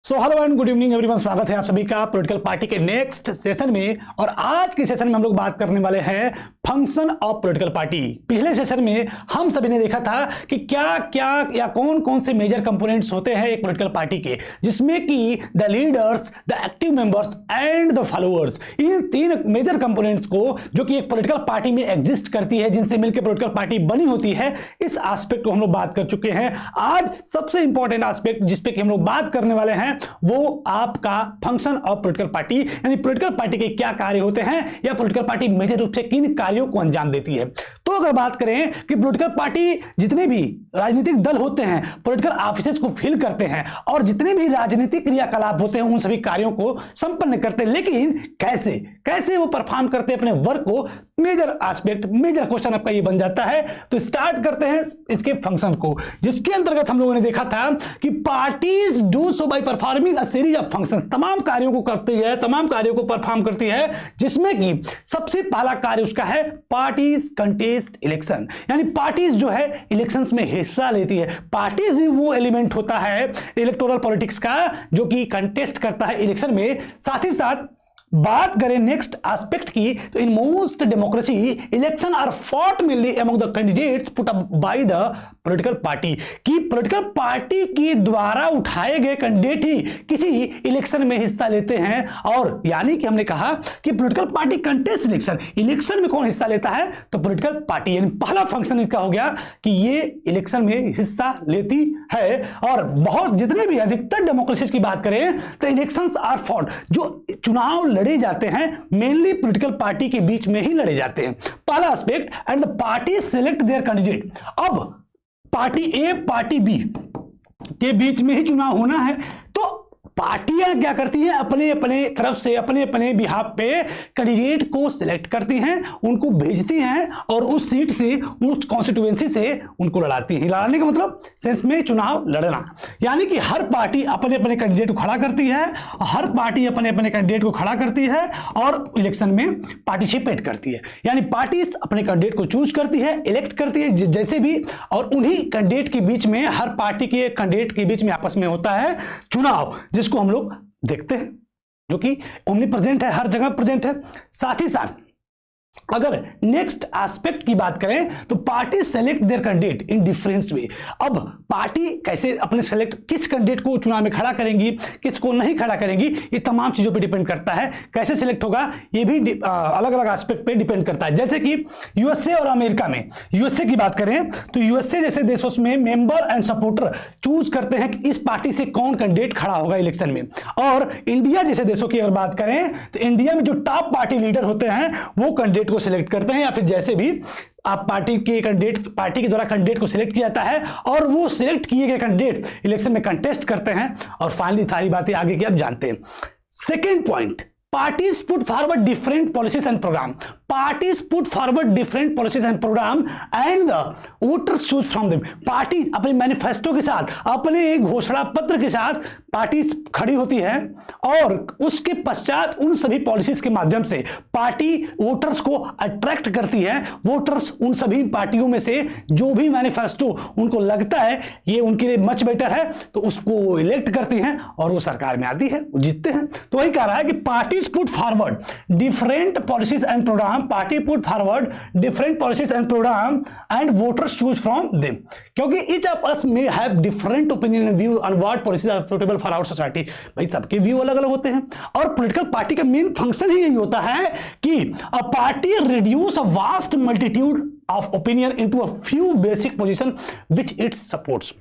So hello and good evening everyone, स्वागत है आप सभी का पॉलिटिकल पार्टी के नेक्स्ट सेशन में। और आज के सेशन में हम लोग बात करने वाले हैं फंक्शन ऑफ पॉलिटिकल पार्टी। पिछले सेशन में हम सभी ने देखा था कि क्या क्या या कौन कौन से मेजर कंपोनेंट्स होते हैं एक पॉलिटिकल पार्टी के, जिसमें कि the leaders, the active members and the followers, इन तीन मेजर कंपोनेंट्स को जो कि एक पॉलिटिकल पार्टी में एग्जिस्ट करती है, जिनसे मिलकर पॉलिटिकल पार्टी बनी होती है, इस एस्पेक्ट को हम लोग बात कर चुके हैं। आज सबसे इंपॉर्टेंट एस्पेक्ट जिस पे कि हम लोग बात करने वाले हैं वो आपका फंक्शन ऑफ पॉलिटिकल पार्टी, यानी पॉलिटिकल पार्टी के क्या कार्य होते हैं या पॉलिटिकल पार्टी मेजर रूप से किन कार्यों को अंजाम देती है। तो अगर बात करें कि पॉलिटिकल पार्टी जितने भी राजनीतिक दल होते हैं पॉलिटिकल ऑफिसेज को फिल करते हैं और जितने भी राजनीतिक क्रियाकलाप होते हैं उन सभी कार्यों को संपन्न करते हैं, लेकिन कैसे कैसे वो परफॉर्म करते हैं अपने वर्क को, मेजर एस्पेक्ट, मेजर क्वेश्चन आपका ये बन जाता है। तो स्टार्ट करते हैं इसके फंक्शन को, जिसके अंतर्गत हम लोगों ने देखा था कि parties do so by performing a series of function, तमाम कार्यों को करती है, तमाम कार्यों को परफॉर्म करती है, जिसमें कि सबसे पहला कार्य उसका है पार्टीज कंटेस्ट इलेक्शन, यानी पार्टीज जो है इलेक्शंस में हिस्सा लेती है। पार्टीज ही वो एलिमेंट होता है इलेक्टोरल पॉलिटिक्स का जो कि कंटेस्ट करता है इलेक्शन में। साथ ही साथ बात करें नेक्स्ट एस्पेक्ट की, तो in most democracy election are fought mainly among the candidates put up by the political party, कि पॉलिटिकल पार्टी के द्वारा उठाए गए कैंडिडेट ही किसी इलेक्शन में हिस्सा लेते हैं। और यानी कि हमने कहा कि political party contest election, election में कौन हिस्सा लेता है तो पॉलिटिकल पार्टी, यानी पहला फंक्शन इसका हो गया कि ये इलेक्शन में हिस्सा लेती है। और बहुत जितने भी अधिकतर डेमोक्रेसी की बात करें तो इलेक्शंस आर फॉट, जो चुनाव लड़े जाते हैं मेनली पॉलिटिकल पार्टी के बीच में ही लड़े जाते हैं, पहला aspect. And the party select there candidate, अब पार्टी ए पार्टी बी के बीच में ही चुनाव होना है, तो पार्टियां क्या करती हैं, अपने अपने तरफ से अपने अपने बिहाफ पे कैंडिडेट को सिलेक्ट करती हैं, उनको भेजती हैं और उस सीट से, उस कॉन्स्टिट्यूएंसी से उनको लड़ाती हैं। लड़ाने का मतलब सेंस में चुनाव लड़ना, यानी कि हर पार्टी अपने अपने कैंडिडेट को खड़ा करती है, हर पार्टी अपने अपने कैंडिडेट को खड़ा करती है और इलेक्शन में पार्टिसिपेट करती है, यानी पार्टी अपने कैंडिडेट को चूज करती है, इलेक्ट करती है जैसे भी, और उन्हीं कैंडिडेट के बीच में, हर पार्टी के कैंडिडेट के बीच में आपस में होता है चुनाव, जिसको हम लोग देखते हैं, जो कि ओमनी प्रेजेंट है, हर जगह प्रेजेंट है। साथ ही साथ अगर नेक्स्ट एस्पेक्ट की बात करें तो party select their candidate in difference way. अब पार्टी कैसे अपने सेलेक्ट, किस कैंडिडेट को चुनाव में खड़ा करेंगी, किसको नहीं खड़ा करेंगी, ये तमाम चीजों पे डिपेंड करता है। कैसे सिलेक्ट होगा ये भी अलग अलग एस्पेक्ट पे डिपेंड करता है। जैसे कि यूएसए और अमेरिका में, यूएसए की बात करें तो यूएसए जैसे देशों में मेंबर एंड सपोर्टर चूज करते हैं कि इस पार्टी से कौन कैंडिडेट खड़ा होगा इलेक्शन में। और इंडिया जैसे देशों की अगर बात करें तो इंडिया में जो टॉप पार्टी लीडर होते हैं वो कैंडिडेट को सिलेक्ट करते हैं, या फिर जैसे भी आप पार्टी के कैंडिडेट, पार्टी के द्वारा कैंडिडेट को सिलेक्ट किया जाता है और वो सिलेक्ट किए गए कैंडिडेट इलेक्शन में कंटेस्ट करते हैं। और फाइनली सारी बातें आगे की आप जानते हैं। Second point, parties put forward different policies and program, parties put forward different policies and program and the voters choose from them। Party अपने मैनिफेस्टो के साथ, अपने घोषणा पत्र के साथ पार्टी खड़ी होती है और उसके पश्चात उन सभी पॉलिसीज के माध्यम से पार्टी वोटर्स को अट्रैक्ट करती है। वोटर्स उन सभी पार्टियों में से जो भी मैनिफेस्टो उनको लगता है ये उनके लिए मच बेटर है तो उसको इलेक्ट करती हैं और वो सरकार में आती है, वो जीतते हैं। तो वही कह रहा है कि party put forward different policies and program, party put forward different policies and program and voters choose from them, क्योंकि each of us may have different opinion and view on what policies are suitable for our society। भाई सबके view अलग अलग होते हैं और political party का main function ही यही होता है कि a party reduce a vast multitude of opinion into a few basic position which it supports।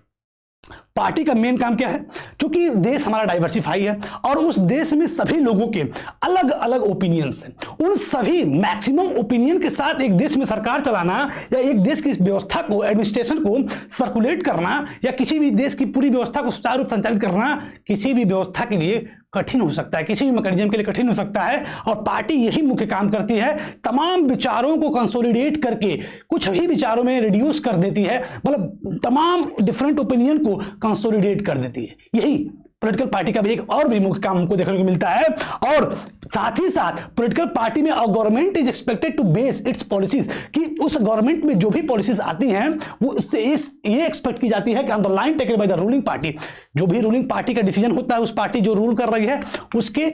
Party का मेन काम क्या है, क्योंकि देश हमारा डाइवर्सिफाई है और उस देश में सभी लोगों के अलग अलग ओपिनियंस हैं, उन सभी मैक्सिमम ओपिनियन के साथ एक देश में सरकार चलाना या एक देश की व्यवस्था को, एडमिनिस्ट्रेशन को सर्कुलेट करना या किसी भी देश की पूरी व्यवस्था को सुचारू रूप से संचालित करना किसी भी व्यवस्था के लिए कठिन हो सकता है, किसी भी मैकेनिज्म के लिए कठिन हो सकता है। और पार्टी यही मुख्य काम करती है, तमाम विचारों को कंसोलिडेट करके कुछ ही विचारों में रिड्यूस कर देती है, मतलब तमाम डिफरेंट ओपिनियन को कंसोलिडेट कर देती है। यही पॉलिटिकल पार्टी का भी एक और भी मुख्य काम हमको देखने को मिलता है। और साथ ही साथ पॉलिटिकल पार्टी में government is expected to base its policies, कि उस गवर्नमेंट में जो भी पॉलिसीज आती हैं वो उससे ये एक्सपेक्ट की जाती है कि on the line taken by the ruling party, जो भी रूलिंग पार्टी का डिसीजन होता है, उस पार्टी जो रूल कर रही है उसके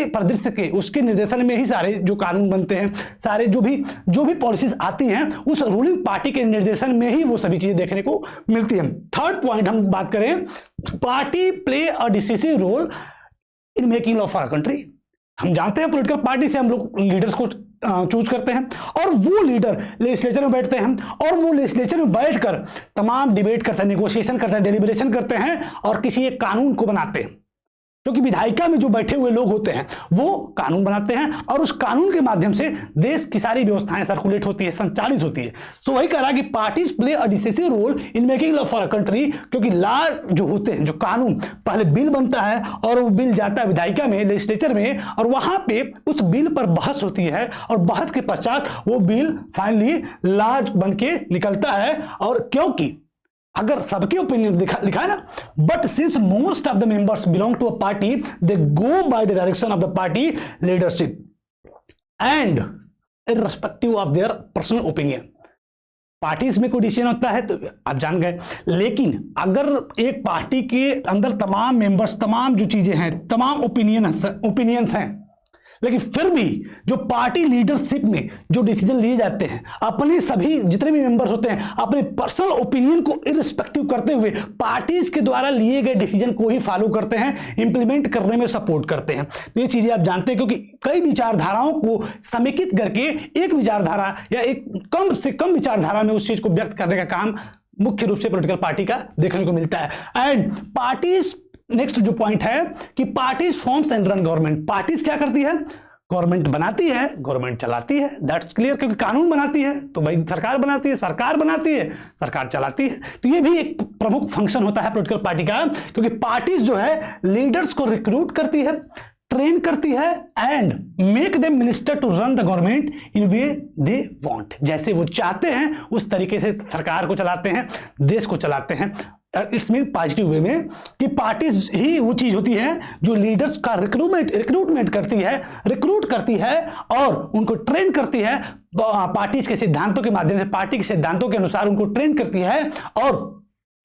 परिदृश्य के, उसके निर्देशन में ही सारे जो कानून बनते हैं, सारे जो भी पॉलिसीज आती हैं उस रूलिंग पार्टी के निर्देशन में ही वो सभी चीजें देखने को मिलती हैं। थर्ड पॉइंट हम बात करें, party play a decisive role in making law for a country. हम जानते हैं पॉलिटिकल पार्टी से हम लोग लीडर्स को चूज करते हैं और वो लीडर लेजिस्लेचर में बैठते हैं और वो लेजिस्लेचर में बैठकर तमाम डिबेट करते हैं, नेगोशिएशन करते हैं, डेलिब्रेशन करते हैं और किसी एक कानून को बनाते हैं। क्योंकि विधायिका में जो बैठे हुए लोग होते हैं वो कानून बनाते हैं और उस कानून के माध्यम से देश की सारी व्यवस्थाएं सर्कुलेट होती है, संचालित होती है। सो वही कह रहा है कि parties play a decisive role in making law for a country, क्योंकि लॉ जो होते हैं, जो कानून, पहले बिल बनता है और वो बिल जाता है विधायिका में, लेजिस्लेचर में, और वहां पे उस बिल पर बहस होती है और बहस के पश्चात वो बिल फाइनली लॉ बन के निकलता है। और क्योंकि अगर सबके ओपिनियन लिखा है ना, but since most of the members belong to a party they go by the direction of the party leadership and irrespective of their personal opinion. Parties में कोई डिसीजन होता है तो आप जान गए, लेकिन अगर एक पार्टी के अंदर तमाम मेंबर्स, तमाम जो चीजें हैं, तमाम ओपिनियंस हैं, लेकिन फिर भी जो पार्टी लीडरशिप में जो डिसीजन लिए जाते हैं, अपने सभी जितने भी मेंबर्स होते हैं अपने पर्सनल ओपिनियन को इररिस्पेक्टिव करते हुए पार्टीज के द्वारा लिए गए डिसीजन को ही फॉलो करते हैं, इंप्लीमेंट करने में सपोर्ट करते हैं। तो ये चीजें आप जानते हैं, क्योंकि कई विचारधाराओं को समेकित करके एक विचारधारा या एक कम से कम विचारधारा में उस चीज को व्यक्त करने का काम मुख्य रूप से पॉलिटिकल पार्टी का देखने को मिलता है। एंड पार्टीज, नेक्स्ट जो पॉइंट है कि parties forms and run government. Parties क्या करती है? गवर्नमेंट बनाती है, गवर्नमेंट चलाती है, दैट्स क्लियर। क्योंकि कानून बनाती है तो भाई सरकार बनाती है, सरकार बनाती है, सरकार चलाती है। तो ये भी एक प्रमुख फंक्शन होता है पॉलिटिकल पार्टी का, क्योंकि पार्टीज जो है लीडर्स को रिक्रूट करती है, ट्रेन करती है and make them minister to run the government in way they want. जैसे वो चाहते हैं उस तरीके से सरकार को चलाते हैं, देश को चलाते हैं। इट्स मीन पॉजिटिव वे में कि पार्टीज ही वो चीज होती है जो लीडर्स का रिक्रूटमेंट रिक्रूट करती है और उनको ट्रेन करती है, पार्टीज के सिद्धांतों के माध्यम से, पार्टी के सिद्धांतों के अनुसार उनको ट्रेन करती है और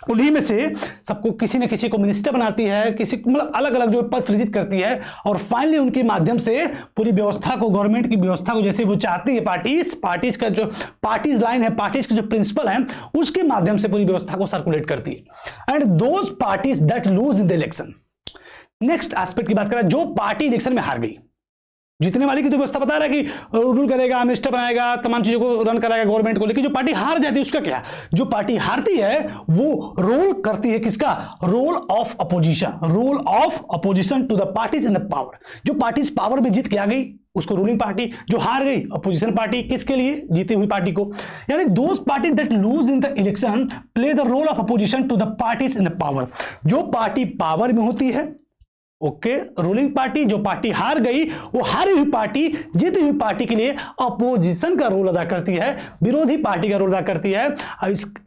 उन्हीं में से सबको किसी न किसी को मिनिस्टर बनाती है, किसी मतलब अलग अलग जो पद सृजित करती है और फाइनली उनके माध्यम से पूरी व्यवस्था को, गवर्नमेंट की व्यवस्था को जैसे वो चाहती है, पार्टीज का जो पार्टीज लाइन है, पार्टीज के जो प्रिंसिपल है, उसके माध्यम से पूरी व्यवस्था को सर्कुलेट करती है। And those parties that lose in the election. Next aspect की बात करें, जो पार्टी इलेक्शन में हार गई, जीतने वाली की तो व्यवस्था बता रहा है कि रूल करेगा, मिनिस्टर बनाएगा, तमाम चीजों को रन कराएगा गवर्नमेंट को, लेकिन जो पार्टी हार जाती है उसका क्या? जो पार्टी हारती है वो रोल करती है किसका? Role of opposition to the parties in the power. जो पार्टीज पावर में जीत के आ गई उसको रूलिंग पार्टी, जो हार गई अपोजिशन पार्टी, किसके लिए? जीती हुई पार्टी को। यानी those party that lose in the election play the role of opposition to the parties in the power. जो पार्टी पावर में होती है, ओके, रूलिंग पार्टी, जो पार्टी हार गई वो हारी हुई पार्टी जीती हुई पार्टी के लिए अपोजिशन का रोल अदा करती है, विरोधी पार्टी का रोल अदा करती है।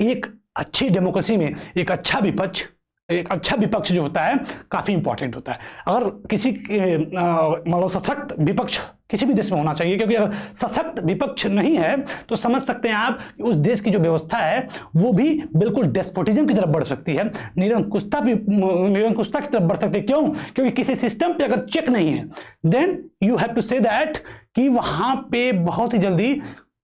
एक अच्छी डेमोक्रेसी में एक अच्छा विपक्ष जो होता है काफी इंपॉर्टेंट होता है। अगर किसी मतलब सशक्त विपक्ष किसी भी देश में होना चाहिए, क्योंकि अगर सशक्त विपक्ष नहीं है तो समझ सकते हैं आप कि उस देश की जो व्यवस्था है वो भी बिल्कुल डेस्पोटिज्म की तरफ बढ़ सकती है, निरंकुशता की तरफ बढ़ सकती है। क्यों? क्योंकि किसी सिस्टम पे अगर चेक नहीं है then you have to say that कि वहां पे बहुत ही जल्दी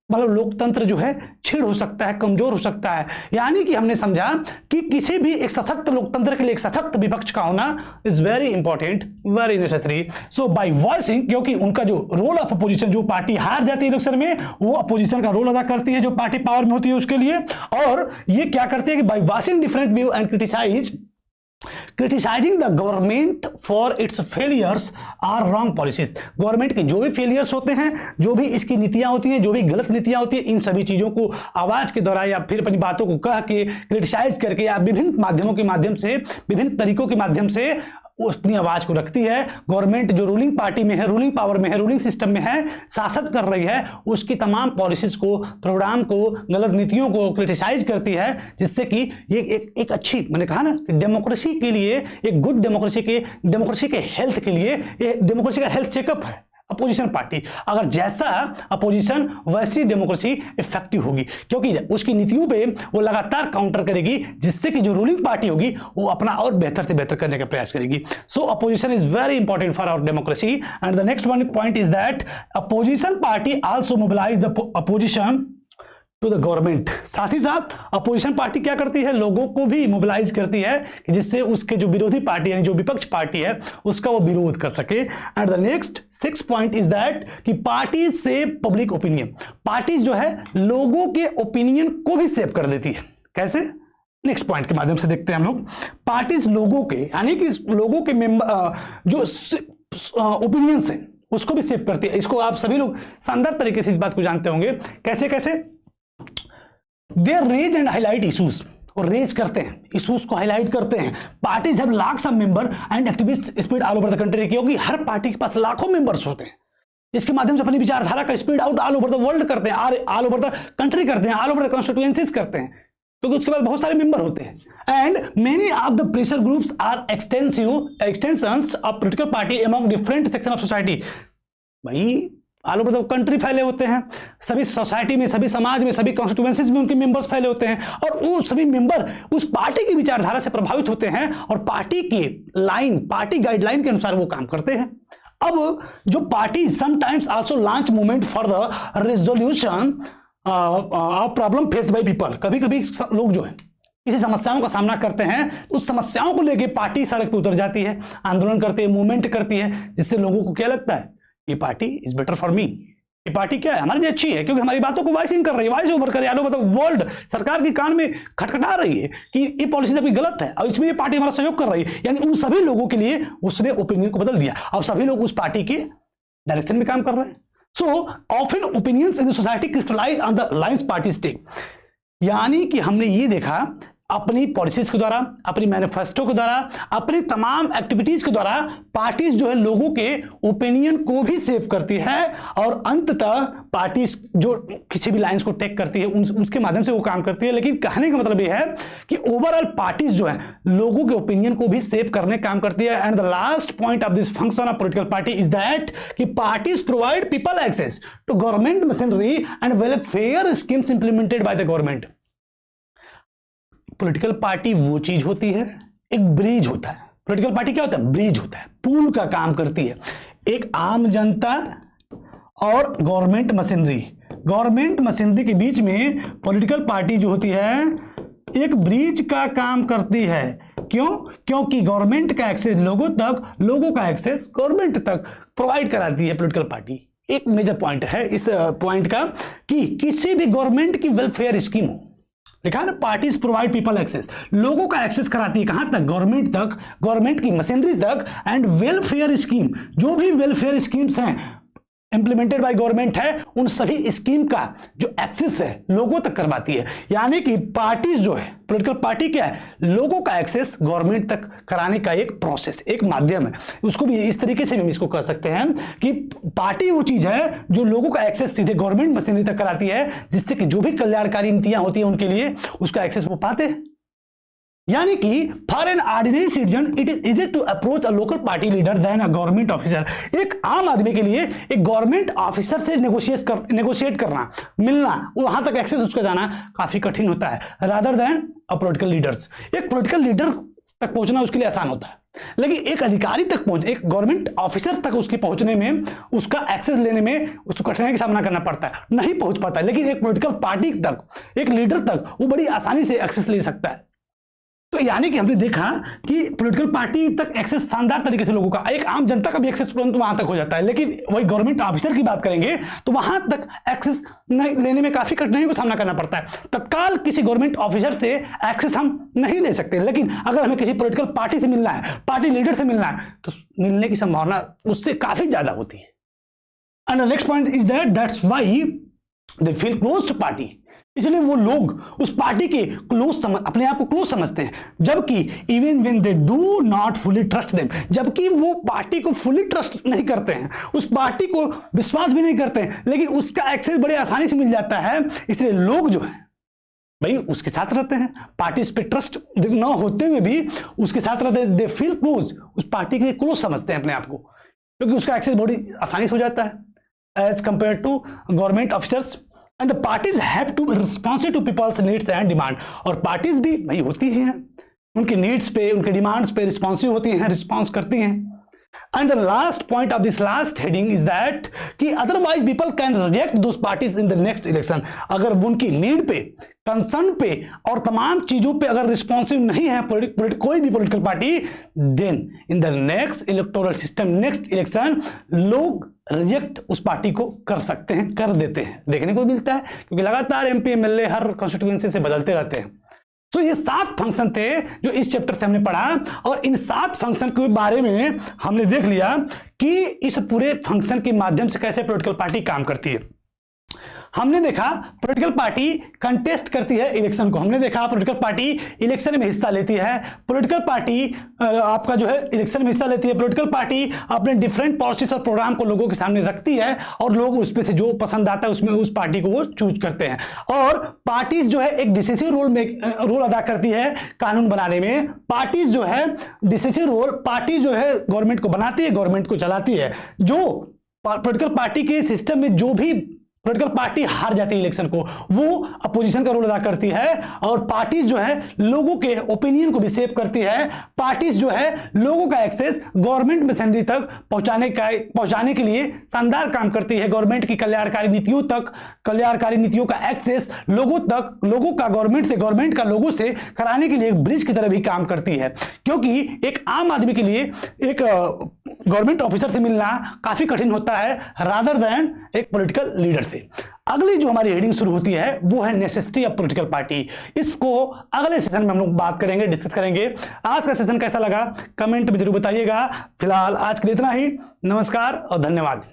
मतलब लोकतंत्र जो है छीड़ हो सकता है, कमजोर हो सकता है। यानी कि हमने समझा कि किसी भी एक सशक्त लोकतंत्र के लिए एक सशक्त विपक्ष का होना is very important, very necessary. So by voicing, क्योंकि उनका जो रोल ऑफ अपोजिशन, जो पार्टी हार जाती है इलेक्शन में वो अपोजिशन का रोल अदा करती है जो पार्टी पावर में होती है उसके लिए। और ये क्या करती है कि by voicing different view and criticising the government for its failures or wrong policies. Government के जो भी फेलियर्स होते हैं, जो भी इसकी नीतियां होती हैं, जो भी गलत नीतियां होती हैं, इन सभी चीजों को आवाज के द्वारा या फिर अपनी बातों को कह के क्रिटिसाइज करके या विभिन्न माध्यमों के माध्यम से, विभिन्न तरीकों के माध्यम से वो अपनी आवाज को रखती है। गवर्नमेंट जो रूलिंग पार्टी में है, रूलिंग पावर में है, रूलिंग सिस्टम में है, शासन कर रही है, उसकी तमाम पॉलिसीज को, प्रोग्राम को, गलत नीतियों को क्रिटिसाइज करती है, जिससे कि ये एक अच्छी, मैंने कहा ना, डेमोक्रेसी के लिए, एक गुड डेमोक्रेसी के हेल्थ के लिए, ये डेमोक्रेसी का हेल्थ चेकअप है अपोजिशन पार्टी। अगर जैसा अपोजिशन वैसी डेमोक्रेसी इफेक्टिव होगी, क्योंकि उसकी नीतियों पे वो लगातार काउंटर करेगी, जिससे कि जो रूलिंग पार्टी होगी वो अपना और बेहतर से बेहतर करने का प्रयास करेगी। So opposition is very important for our democracy. And the next one point is that opposition party also mobilise the opposition to the government. साथ ही साथ अपोजिशन पार्टी क्या करती है, लोगों को भी मोबिलाइज करती है कि जिससे उसके जो विरोधी पार्टी यानी जो विपक्ष पार्टी है उसका वो विरोध कर सके। And the next 6 point is that कि पार्टी से पब्लिक ओपिनियन, पार्टी जो है लोगों के ओपिनियन को भी सेव कर देती है। कैसे? नेक्स्ट पॉइंट के माध्यम से देखते हैं हम लोग। पार्टीज लोगों के, यानी कि लोगों के मेंबर जो ओपिनियंस है उसको भी सेव करती है। इसको आप सभी लोग शानदार तरीके से इस बात को जानते होंगे। कैसे कैसे? They raise and highlight issues, और रेज करते हैं, इश्यूज को हाईलाइट करते हैं। Parties have lakhs of member and activist spread all over the country, क्योंकि हर पार्टी के पास लाखों मेंबर्स होते हैं, जिसके माध्यम से अपनी विचारधारा का spread out all over the world करते हैं, ऑल ओवर द कंट्री करते हैं, ऑल ओवर द कॉन्स्टिट्यूएंसीज करते हैं, क्योंकि उसके बाद बहुत सारे मेंबर होते हैं। And many of the pressure groups are extensions of political party among different section of society. भाई ऑल ओवर द कंट्री फैले होते हैं, सभी सोसाइटी में, सभी समाज में, सभी कॉन्स्टिट्यूएंसीज में उनके मेंबर्स फैले होते हैं, और वो सभी मेंबर उस पार्टी की विचारधारा से प्रभावित होते हैं और पार्टी की लाइन, पार्टी गाइडलाइन के अनुसार वो काम करते हैं। अब जो party sometimes also launch movement for the resolution of problem faced by people. कभी कभी लोग जो है किसी समस्याओं का सामना करते हैं, उस समस्याओं को लेकर पार्टी सड़क पर उतर जाती है, आंदोलन करती है, मूवमेंट करती है, जिससे लोगों को क्या लगता है, ये party is better for me, ये पार्टी क्या है, हमारे लिए अच्छी है, क्योंकि हमारी बातों को वॉइसिंग कर रही है, वॉइस ओवर कर रही है, मतलब वर्ल्ड सरकार के कान में खटखटा रही है कि ये पॉलिसी अभी गलत है और इसमें ये पार्टी हमारा सहयोग कर रही है। यानी उन सभी लोगों के लिए उसने ओपिनियन को बदल दिया। अब सभी लोग उस पार्टी के डायरेक्शन में काम कर रहे हैं। So often opinions in the society crystallise on the lines parties take. यानी कि हमने ये देखा अपनी पॉलिसीज के द्वारा, अपनी मैनिफेस्टो के द्वारा, अपनी तमाम एक्टिविटीज के द्वारा पार्टीज जो है लोगों के ओपिनियन को भी सेव करती है, और अंततः पार्टीज जो किसी भी लाइंस को टेक करती है उसके माध्यम से वो काम करती है। लेकिन कहने का मतलब ये है कि ओवरऑल पार्टीज जो है लोगों के ओपिनियन को भी सेव करने काम करती है। And the last point of this function of political party is that कि parties provide people access to government machinery and welfare schemes implemented by the government. Political party वो चीज होती है, एक ब्रिज होता है। पॉलिटिकल पार्टी क्या होता है? ब्रिज होता है, पुल का काम करती है। एक आम जनता और गवर्नमेंट मशीनरी के बीच में पॉलिटिकल पार्टी जो होती है एक ब्रिज का काम करती है। क्यों? क्योंकि गवर्नमेंट का एक्सेस लोगों तक, लोगों का एक्सेस गवर्नमेंट तक प्रोवाइड कराती है पॉलिटिकल पार्टी। एक मेजर पॉइंट है इस पॉइंट का कि किसी भी गवर्नमेंट की वेलफेयर स्कीम हो, देखा ना, पार्टीज प्रोवाइड पीपल एक्सेस, लोगों का एक्सेस कराती है कहां तक? गवर्नमेंट तक, गवर्नमेंट की मशीनरी तक। एंड वेलफेयर स्कीम, जो भी वेलफेयर स्कीम्स हैं इंप्लीमेंटेड बाय गवर्नमेंट है, उन सभी स्कीम का जो एक्सेस है लोगों तक करवाती है। यानी कि पार्टीज जो है, पॉलिटिकल पार्टी क्या है? लोगों का एक्सेस गवर्नमेंट तक कराने का एक प्रोसेस, एक माध्यम है। उसको भी इस तरीके से हम इसको कह सकते हैं कि पार्टी वो चीज है जो लोगों का एक्सेस सीधे गवर्नमेंट मशीनरी तक कराती है, जिससे कि जो भी कल्याणकारी नीतियां होती हैं उनके लिए उसका एक्सेस वो पाते हैं। यानी कि for an ordinary citizen it is easy to approach a local party leader then a government officer. एक आम आदमी के लिए एक गवर्नमेंट ऑफिसर से नेगोशिएट करना, मिलना, वहां तक एक्सेस उसका जाना काफी कठिन होता है, rather than a political leaders. एक पॉलिटिकल लीडर तक पहुंचना उसके लिए आसान होता है, लेकिन एक अधिकारी तक पहुंच, एक गवर्नमेंट ऑफिसर तक उसके पहुंचने में, उसका एक्सेस लेने में उसको कठिनाई का सामना करना पड़ता है, नहीं पहुंच पाता है। लेकिन एक पॉलिटिकल पार्टी तक, एक लीडर तक वो बड़ी आसानी से एक्सेस ले सकता है। तो यानी कि हमने देखा कि पॉलिटिकल पार्टी तक एक्सेस शानदार तरीके से लोगों का, एक आम जनता का भी एक्सेस तुरंत वहां तक हो जाता है। लेकिन वही गवर्नमेंट ऑफिसर की बात करेंगे तो वहां तक एक्सेस लेने में काफी कठिनाइयों का सामना करना पड़ता है। तत्काल किसी गवर्नमेंट ऑफिसर से एक्सेस हम नहीं ले सकते, लेकिन अगर हमें किसी पॉलिटिकल पार्टी से मिलना है, पार्टी लीडर से मिलना है, तो मिलने की संभावना उससे काफी ज्यादा होती है। And the next point is that's why they feel close to party. इसलिए वो लोग उस पार्टी के अपने आप को क्लोज समझते हैं, जबकि even when they do not fully trust them, जबकि वो पार्टी को फुली ट्रस्ट नहीं करते हैं, उस पार्टी को विश्वास भी नहीं करते हैं, लेकिन उसका एक्सेस बड़े आसानी से मिल जाता है, इसलिए लोग जो है भाई उसके साथ रहते हैं। पार्टी पे ट्रस्ट न होते हुए भी उसके साथ रहते हैं, दे फील क्लोज, उस पार्टी के क्लोज समझते हैं अपने आप को, क्योंकि उसका एक्सेस बड़ी आसानी से हो जाता है as compare to government officers. And the parties have to be responsive to people's needs and demand, और पार्टीज भी भाई होती ही हैं, उनके नीड्स पे, उनके डिमांड्स पे रिस्पॉन्सिव होती हैं, रिस्पॉन्स करती हैं। And the last point of this last heading is that कि otherwise people can reject those parties in the next election। अगर उनकी नीड पे, कंसर्न पे और तमाम चीजों पे अगर रिस्पॉन्सिव नहीं है कोई भी political party, then in the next electoral system, next election, लोग रिजेक्ट उस पार्टी को कर सकते हैं, कर देते हैं, देखने को मिलता है, क्योंकि लगातार एमपी एमएलए हर कॉन्स्टिट्यूएंसी से बदलते रहते हैं। तो ये 7 फंक्शन थे जो इस चैप्टर से हमने पढ़ा, और इन 7 फंक्शन के बारे में हमने देख लिया कि इस पूरे फंक्शन के माध्यम से कैसे पॉलिटिकल पार्टी काम करती है। हमने देखा पॉलिटिकल पार्टी कंटेस्ट करती है इलेक्शन को, हमने देखा पॉलिटिकल पार्टी इलेक्शन में हिस्सा लेती है, पॉलिटिकल पार्टी आपका जो है इलेक्शन में हिस्सा लेती है, पॉलिटिकल पार्टी अपने डिफरेंट पॉलिसीज और प्रोग्राम को लोगों के सामने रखती है, और लोग उसमें से जो पसंद आता है उसमें उस पार्टी को वो चूज करते हैं। और पार्टीज जो है एक डिसिसिव रोल अदा करती है कानून बनाने में। पार्टीज जो है डिसिसिव रोल, पार्टी जो है गवर्नमेंट को बनाती है, गवर्नमेंट को चलाती है। जो पॉलिटिकल पार्टी के सिस्टम में जो भी पॉलिटिकल पार्टी हार जाती है इलेक्शन को, वो अपोजिशन का रोल अदा करती है, और पार्टीज जो है लोगों के ओपिनियन को भी शेप करती है। पार्टीज जो है लोगों का एक्सेस गवर्नमेंट मशीनरी तक पहुंचाने के लिए शानदार काम करती है। गवर्नमेंट की कल्याणकारी नीतियों तक, कल्याणकारी नीतियों का एक्सेस लोगों तक, लोगों का गवर्नमेंट का लोगों से कराने के लिए एक ब्रिज की तरह भी काम करती है, क्योंकि एक आम आदमी के लिए एक गवर्नमेंट ऑफिसर से मिलना काफी कठिन होता है रादर देन एक पॉलिटिकल लीडर से। अगली जो हमारी हेडिंग शुरू होती है वो है नेसेसिटी ऑफ पॉलिटिकल पार्टी। इसको अगले सेशन में हम लोग बात करेंगे, डिस्कस करेंगे। आज का सेशन कैसा लगा कमेंट में जरूर बताइएगा। फिलहाल आज के लिए इतना ही। नमस्कार और धन्यवाद।